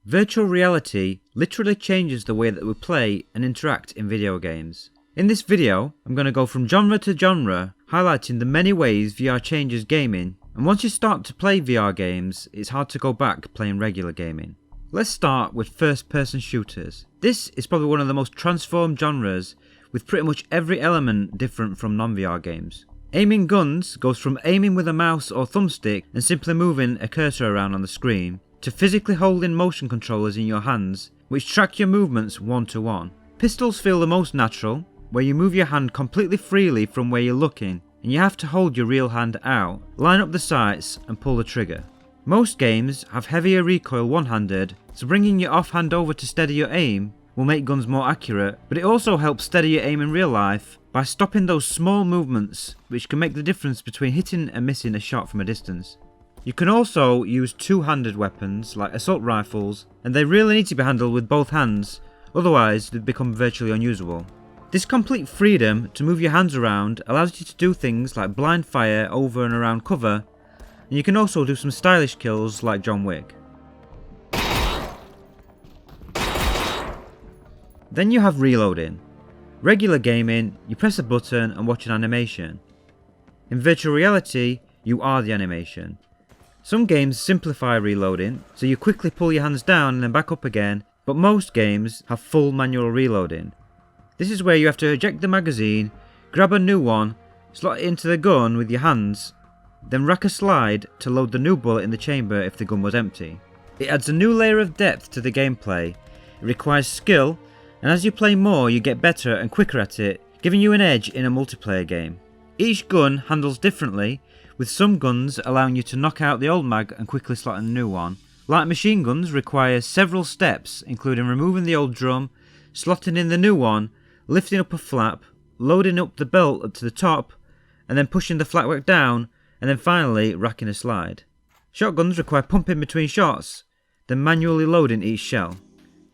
Virtual reality literally changes the way that we play and interact in video games. In this video, I'm going to go from genre to genre, highlighting the many ways VR changes gaming, and once you start to play VR games, it's hard to go back playing regular gaming. Let's start with first-person shooters. This is probably one of the most transformed genres, with pretty much every element different from non-VR games. Aiming guns goes from aiming with a mouse or thumbstick and simply moving a cursor around on the screen, to physically holding motion controllers in your hands, which track your movements one-to-one. Pistols feel the most natural, where you move your hand completely freely from where you're looking, and you have to hold your real hand out, line up the sights and pull the trigger. Most games have heavier recoil one-handed, so bringing your offhand over to steady your aim will make guns more accurate, but it also helps steady your aim in real life by stopping those small movements which can make the difference between hitting and missing a shot from a distance. You can also use two-handed weapons like assault rifles, and they really need to be handled with both hands, otherwise they become virtually unusable. This complete freedom to move your hands around allows you to do things like blind fire over and around cover, and you can also do some stylish kills like John Wick. Then you have reloading. Regular gaming, you press a button and watch an animation. In virtual reality, you are the animation. Some games simplify reloading, so you quickly pull your hands down and then back up again, but most games have full manual reloading. This is where you have to eject the magazine, grab a new one, slot it into the gun with your hands, then rack a slide to load the new bullet in the chamber if the gun was empty. It adds a new layer of depth to the gameplay. It requires skill, and as you play more you get better and quicker at it, giving you an edge in a multiplayer game. Each gun handles differently, with some guns allowing you to knock out the old mag and quickly slot in a new one. Light machine guns require several steps, including removing the old drum, slotting in the new one, lifting up a flap, loading up the belt up to the top, and then pushing the flap back down, and then finally racking a slide. Shotguns require pumping between shots, then manually loading each shell.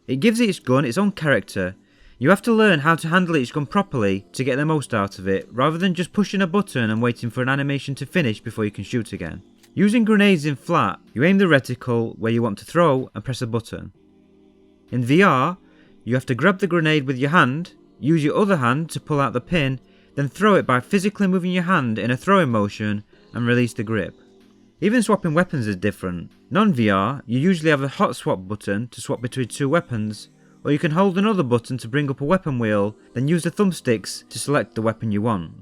It gives each gun its own character. You have to learn how to handle each gun properly to get the most out of it, rather than just pushing a button and waiting for an animation to finish before you can shoot again. Using grenades in flat, you aim the reticle where you want to throw and press a button. In VR, you have to grab the grenade with your hand, use your other hand to pull out the pin, then throw it by physically moving your hand in a throwing motion and release the grip. Even swapping weapons is different. Non-VR, you usually have a hot swap button to swap between two weapons, or you can hold another button to bring up a weapon wheel, then use the thumbsticks to select the weapon you want.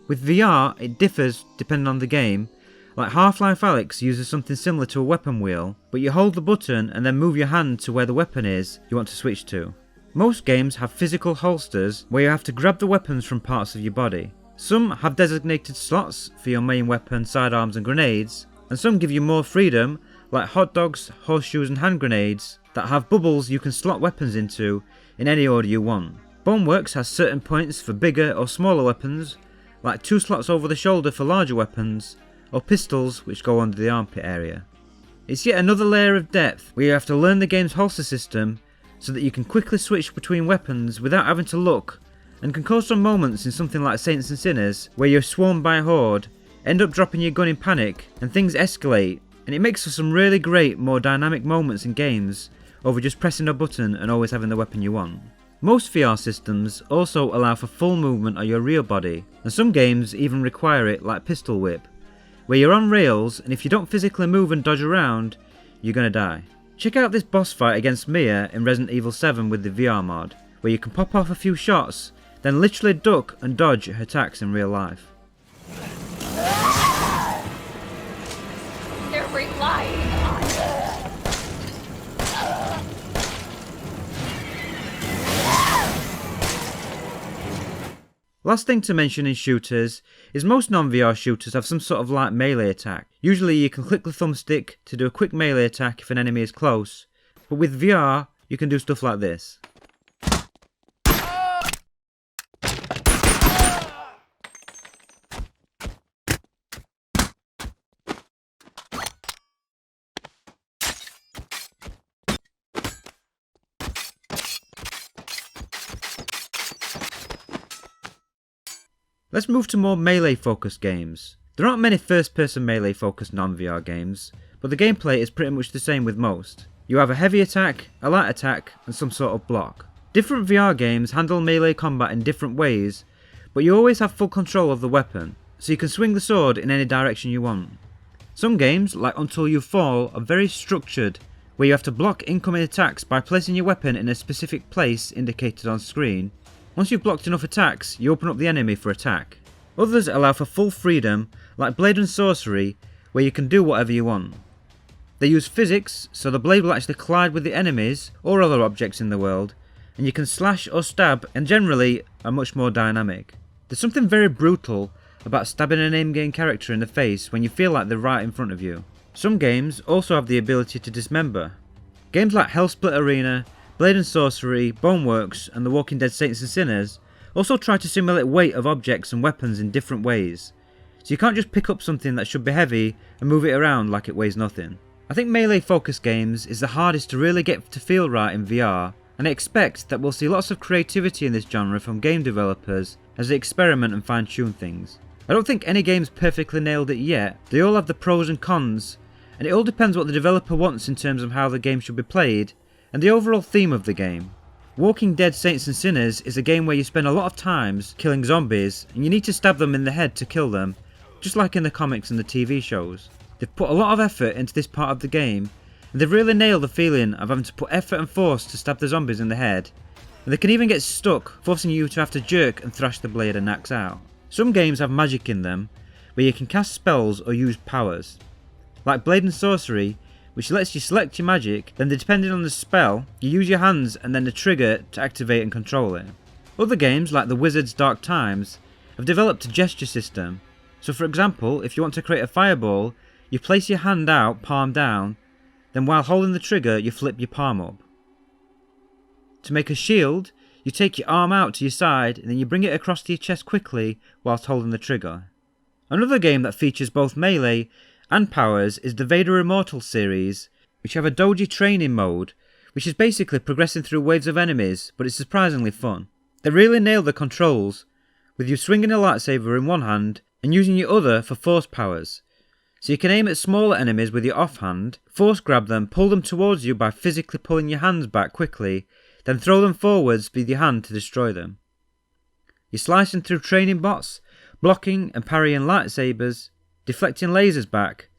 With VR, it differs depending on the game. Like Half-Life Alyx uses something similar to a weapon wheel, but you hold the button and then move your hand to where the weapon is you want to switch to. Most games have physical holsters where you have to grab the weapons from parts of your body. Some have designated slots for your main weapon, sidearms and grenades, and some give you more freedom, like hot dogs, horseshoes and hand grenades, that have bubbles you can slot weapons into in any order you want. Boneworks has certain points for bigger or smaller weapons, like 2 slots over the shoulder for larger weapons, or pistols which go under the armpit area. It's yet another layer of depth where you have to learn the game's holster system so that you can quickly switch between weapons without having to look, and can cause some moments in something like Saints and Sinners where you're swarmed by a horde, end up dropping your gun in panic, and things escalate, and it makes for some really great, more dynamic moments in games over just pressing a button and always having the weapon you want. Most VR systems also allow for full movement of your real body, and some games even require it, like Pistol Whip, where you're on rails and if you don't physically move and dodge around, you're gonna die. Check out this boss fight against Mia in Resident Evil 7 with the VR mod, where you can pop off a few shots, then literally duck and dodge her attacks in real life. They're relying on it. Last thing to mention in shooters is most non-VR shooters have some sort of light melee attack. Usually you can click the thumbstick to do a quick melee attack if an enemy is close, but with VR you can do stuff like this. Let's move to more melee focused games. There aren't many first person melee focused non-VR games, but the gameplay is pretty much the same with most. You have a heavy attack, a light attack, and some sort of block. Different VR games handle melee combat in different ways, but you always have full control of the weapon, so you can swing the sword in any direction you want. Some games, like Until You Fall, are very structured, where you have to block incoming attacks by placing your weapon in a specific place indicated on screen. Once you've blocked enough attacks, you open up the enemy for attack. Others allow for full freedom, like Blade and Sorcery, where you can do whatever you want. They use physics, so the blade will actually collide with the enemies or other objects in the world, and you can slash or stab, and generally are much more dynamic. There's something very brutal about stabbing an in-game character in the face when you feel like they're right in front of you. Some games also have the ability to dismember. Games like Hellsplit Arena, Blade and Sorcery, Boneworks, and The Walking Dead Saints and Sinners also try to simulate weight of objects and weapons in different ways, so you can't just pick up something that should be heavy and move it around like it weighs nothing. I think melee focused games is the hardest to really get to feel right in VR, and I expect that we'll see lots of creativity in this genre from game developers as they experiment and fine tune things. I don't think any game's perfectly nailed it yet. They all have the pros and cons, and it all depends what the developer wants in terms of how the game should be played and the overall theme of the game. Walking Dead Saints and Sinners is a game where you spend a lot of times killing zombies and you need to stab them in the head to kill them, just like in the comics and the TV shows. They've put a lot of effort into this part of the game, and they've really nailed the feeling of having to put effort and force to stab the zombies in the head, and they can even get stuck, forcing you to have to jerk and thrash the blade and axe out. Some games have magic in them, where you can cast spells or use powers. Like Blade and Sorcery, which lets you select your magic, then depending on the spell, you use your hands and then the trigger to activate and control it. Other games, like The Wizard's Dark Times, have developed a gesture system. So for example, if you want to create a fireball, you place your hand out, palm down, then while holding the trigger, you flip your palm up. To make a shield, you take your arm out to your side and then you bring it across to your chest quickly whilst holding the trigger. Another game that features both melee and powers is the Vader Immortal series, which have a doji training mode, which is basically progressing through waves of enemies, but it's surprisingly fun. They really nail the controls, with you swinging a lightsaber in one hand and using your other for force powers. So you can aim at smaller enemies with your offhand, force grab them, pull them towards you by physically pulling your hands back quickly, then throw them forwards with your hand to destroy them. You're slicing through training bots, blocking and parrying lightsabers, deflecting lasers back.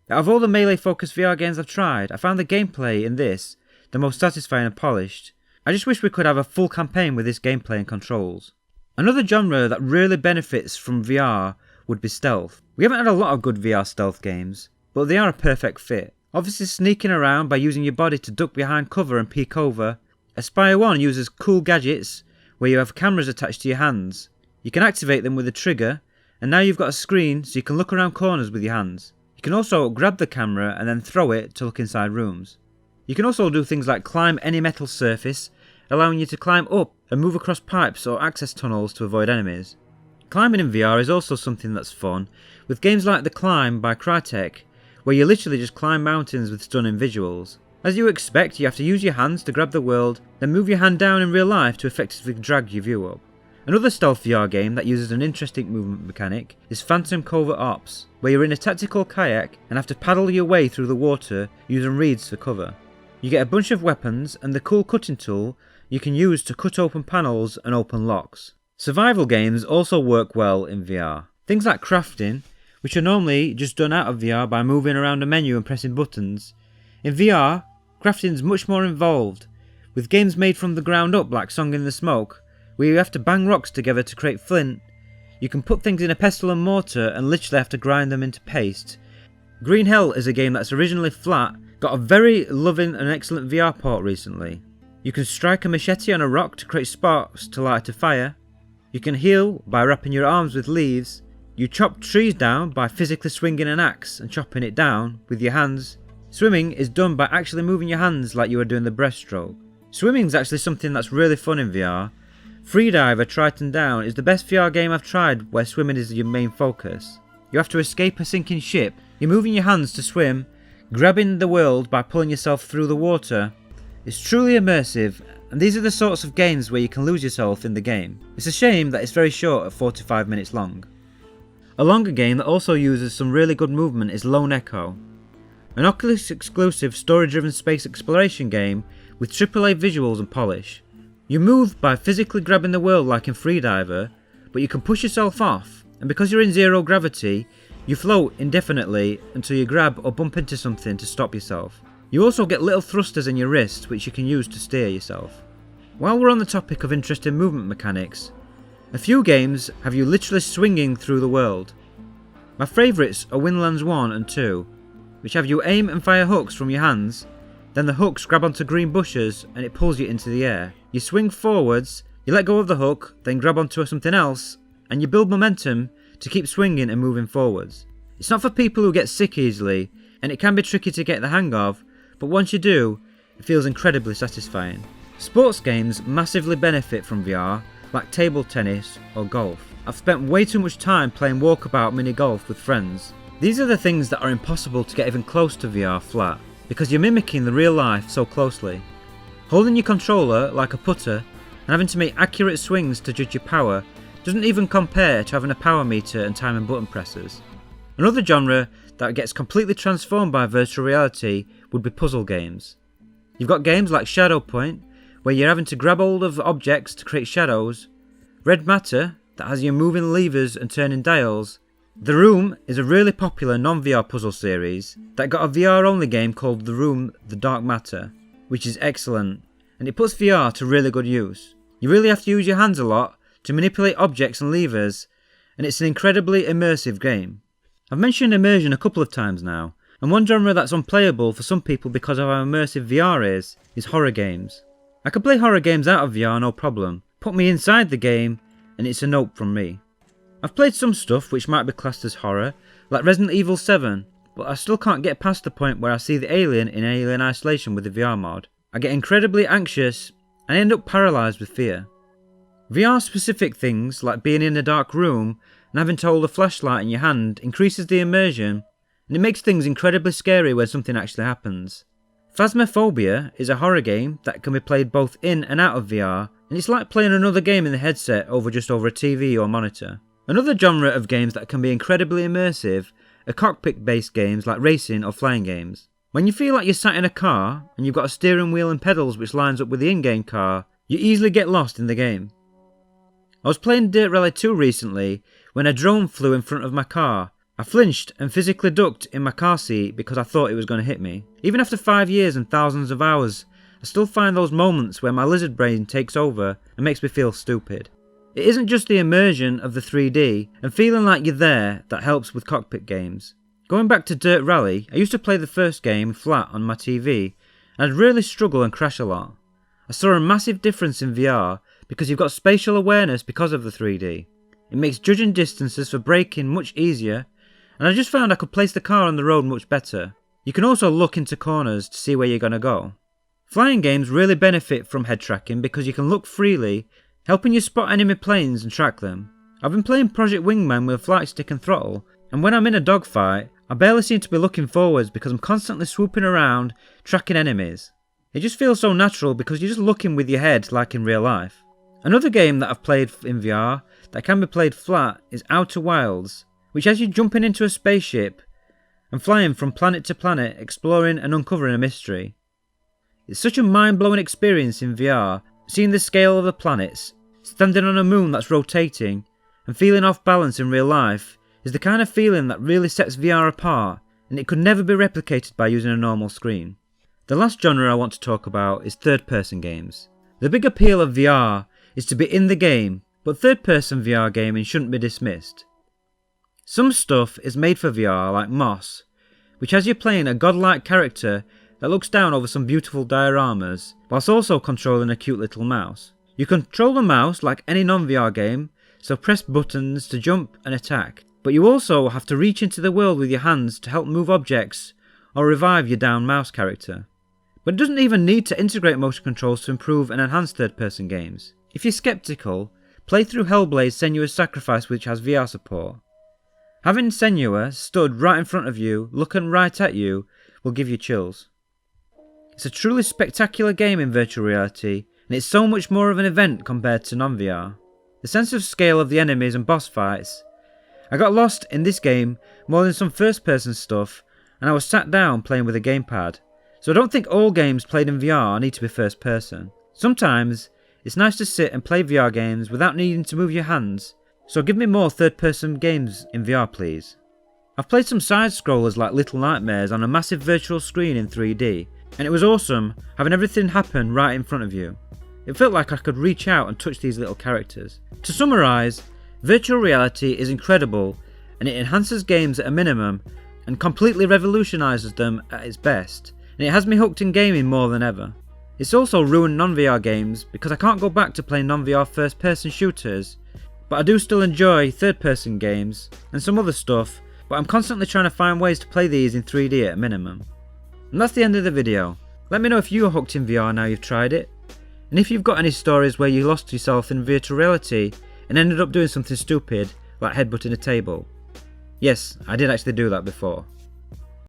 Out of all the melee focused VR games I've tried, I found the gameplay in this the most satisfying and polished. I just wish we could have a full campaign with this gameplay and controls. Another genre that really benefits from VR would be stealth. We haven't had a lot of good VR stealth games, but they are a perfect fit. Obviously sneaking around by using your body to duck behind cover and peek over. Aspire 1 uses cool gadgets where you have cameras attached to your hands. You can activate them with a trigger, and now you've got a screen so you can look around corners with your hands. You can also grab the camera and then throw it to look inside rooms. You can also do things like climb any metal surface, allowing you to climb up and move across pipes or access tunnels to avoid enemies. Climbing in VR is also something that's fun, with games like The Climb by Crytek, where you literally just climb mountains with stunning visuals. As you expect, you have to use your hands to grab the world, then move your hand down in real life to effectively drag your view up. Another stealth VR game that uses an interesting movement mechanic is Phantom Covert Ops, where you're in a tactical kayak and have to paddle your way through the water using reeds for cover. You get a bunch of weapons and the cool cutting tool you can use to cut open panels and open locks. Survival games also work well in VR. Things like crafting, which are normally just done out of VR by moving around a menu and pressing buttons. In VR, crafting is much more involved, with games made from the ground up like Song in the Smoke, where you have to bang rocks together to create flint. You can put things in a pestle and mortar and literally have to grind them into paste. Green Hell is a game that's originally flat, got a very loving and excellent VR port recently. You can strike a machete on a rock to create sparks to light a fire. You can heal by wrapping your arms with leaves. You chop trees down by physically swinging an axe and chopping it down with your hands. Swimming is done by actually moving your hands like you are doing the breaststroke. Swimming is actually something that's really fun in VR. Freediver Triton Down is the best VR game I've tried where swimming is your main focus. You have to escape a sinking ship, you're moving your hands to swim, grabbing the world by pulling yourself through the water. It's truly immersive, and these are the sorts of games where you can lose yourself in the game. It's a shame that it's very short at 45 minutes long. A longer game that also uses some really good movement is Lone Echo. an Oculus exclusive story-driven space exploration game with AAA visuals and polish. You move by physically grabbing the world like in Freediver, but you can push yourself off, and because you're in zero gravity, you float indefinitely until you grab or bump into something to stop yourself. You also get little thrusters in your wrists which you can use to steer yourself. While we're on the topic of interesting movement mechanics, a few games have you literally swinging through the world. My favourites are Windlands 1 and 2, which have you aim and fire hooks from your hands, then the hooks grab onto green bushes and it pulls you into the air. You swing forwards, you let go of the hook, then grab onto something else, and you build momentum to keep swinging and moving forwards. It's not for people who get sick easily, and it can be tricky to get the hang of, but once you do, it feels incredibly satisfying. Sports games massively benefit from VR, like table tennis or golf. I've spent way too much time playing walkabout mini golf with friends. These are the things that are impossible to get even close to VR flat, because you're mimicking the real life so closely. Holding your controller like a putter and having to make accurate swings to judge your power doesn't even compare to having a power meter and timing button presses. Another genre that gets completely transformed by virtual reality would be puzzle games. You've got games like Shadow Point, where you're having to grab hold of objects to create shadows, Red Matter, that has you moving levers and turning dials. The Room is a really popular non-VR puzzle series that got a VR-only game called The Room The Dark Matter, which is excellent, and it puts VR to really good use. You really have to use your hands a lot to manipulate objects and levers, and it's an incredibly immersive game. I've mentioned immersion a couple of times now, and one genre that's unplayable for some people because of how immersive VR is horror games. I can play horror games out of VR no problem. Put me inside the game and it's a nope from me. I've played some stuff which might be classed as horror, like Resident Evil 7, but I still can't get past the point where I see the alien in Alien Isolation with the VR mod. I get incredibly anxious and end up paralysed with fear. VR specific things like being in a dark room and having to hold a flashlight in your hand increases the immersion, and it makes things incredibly scary when something actually happens. Phasmophobia is a horror game that can be played both in and out of VR, and it's like playing another game in the headset over a TV or monitor. Another genre of games that can be incredibly immersive are cockpit based games like racing or flying games. When you feel like you're sat in a car and you've got a steering wheel and pedals which lines up with the in-game car, you easily get lost in the game. I was playing Dirt Rally 2 recently when a drone flew in front of my car. I flinched and physically ducked in my car seat because I thought it was going to hit me. Even after 5 years and thousands of hours, I still find those moments where my lizard brain takes over and makes me feel stupid. It isn't just the immersion of the 3D and feeling like you're there that helps with cockpit games. Going back to Dirt Rally, I used to play the first game flat on my TV, and I'd really struggle and crash a lot. I saw a massive difference in VR because you've got spatial awareness because of the 3D. It makes judging distances for braking much easier, and I just found I could place the car on the road much better. You can also look into corners to see where you're going to go. Flying games really benefit from head tracking because you can look freely, helping you spot enemy planes and track them. I've been playing Project Wingman with a flight stick and throttle, and when I'm in a dogfight, I barely seem to be looking forwards because I'm constantly swooping around, tracking enemies. It just feels so natural because you're just looking with your head like in real life. Another game that I've played in VR that can be played flat is Outer Wilds, which has you jumping into a spaceship and flying from planet to planet, exploring and uncovering a mystery. It's such a mind-blowing experience in VR, seeing the scale of the planets, standing on a moon that's rotating, and feeling off balance in real life is the kind of feeling that really sets VR apart, and it could never be replicated by using a normal screen. The last genre I want to talk about is third-person games. The big appeal of VR is to be in the game, but third-person VR gaming shouldn't be dismissed. Some stuff is made for VR, like Moss, which has you playing a godlike character that looks down over some beautiful dioramas, whilst also controlling a cute little mouse. You control the mouse like any non-VR game, so press buttons to jump and attack, but you also have to reach into the world with your hands to help move objects or revive your down mouse character. But it doesn't even need to integrate motion controls to improve and enhance third-person games. If you're skeptical, play through Hellblade's Senua's Sacrifice, which has VR support. Having Senua stood right in front of you, looking right at you, will give you chills. It's a truly spectacular game in virtual reality, and it's so much more of an event compared to non-VR. The sense of scale of the enemies and boss fights. I got lost in this game more than some first-person stuff, and I was sat down playing with a gamepad. So I don't think all games played in VR need to be first person. Sometimes it's nice to sit and play VR games without needing to move your hands, so give me more third person games in VR please. I've played some side scrollers like Little Nightmares on a massive virtual screen in 3D, and it was awesome having everything happen right in front of you. It felt like I could reach out and touch these little characters. To summarise, virtual reality is incredible, and it enhances games at a minimum and completely revolutionises them at its best, and it has me hooked in gaming more than ever. It's also ruined non-VR games because I can't go back to playing non-VR first person shooters, but I do still enjoy third person games and some other stuff, but I'm constantly trying to find ways to play these in 3D at a minimum. And that's the end of the video. Let me know if you are hooked in VR now you've tried it, and if you've got any stories where you lost yourself in virtual reality and ended up doing something stupid like headbutting a table. Yes, I did actually do that before.